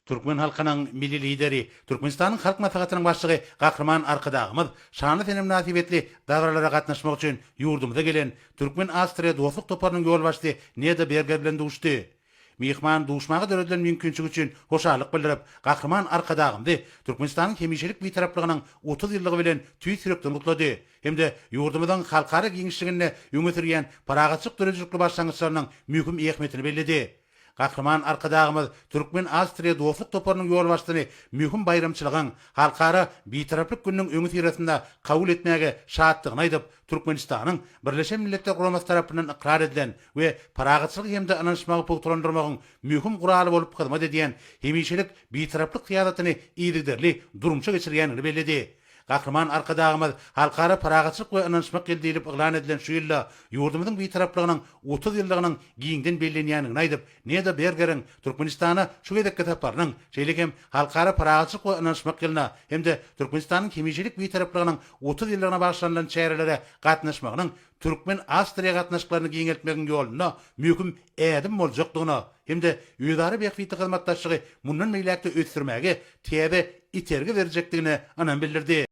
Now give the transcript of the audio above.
Türkmen halkının milli lideri, Türkmenistan'ın halk matbuatynyň başlygy Gahrman Arkadagymyz şanly tenem nasibetli dagaralara gatnaşmak üçin ýurdumyza gelen Türkmen Astriýa dostluk toparynyň ýol başçy Neda Berger bilen duşdy. Mihman duşmagy döredilen mümkinçiligi üçin hoşarlyk bildirip, Gahrman Arkadagymdy Türkmenistanyň hemişelik bitaraplygynyň 30 ýyllygy bilen tüý sürekden gutlady. Hemde ýurdumyzyň halkara giňişligine ýöňetirgen paragatçyk dörejilikli başlangyçlarynyň mühim ähmetini bellidi. Gahrman Arkadagymyz Türkmen Astriýa dostluk toparynyň ýol başçyny mühim bayramçylygyň halkara bitaraplyk günniň öňü tirasynda kabul etmäge şatlygyny aýdyp, Türkmenistanyň Birleşen Milletler Guramasy tarapyndan ikrar edilen we paragatçylyk hemde anlaşmagy pogtlandyrmagyň mühim guraly bolup hyzmat edýän hemişelik bitaraplyk syýasatyny ýygyderli durumça geçirýänini bellidi. Gahrman Arkadagymyz halkara paragatçylyk we anlaşmak geldiýilip iglan edilen şu ýylda ýurdumyzyň bitaraplygynyň 30 ýyllygynyň giňden bellenýänini aýdyp, Neda Bergeriň Türkmenistana şu gedekde taparynyň şeýlekem halkara paragatçylyk we anlaşmak ýylyna hemde Türkmenistanyň hemişelik bitaraplygynyň 30 ýyllygyna bagşlanýan çäherelere gatnaşmagynyň Türkmen Astriýa gatnaşyklaryny giňeltmegiň ýoluna möhüm ädim boljakdygyna hemde ýödary beýiklikde hyzmatdaşlygy mundan meýlekde ösdürmäge täze itergi berjekdigine anan bildirdi.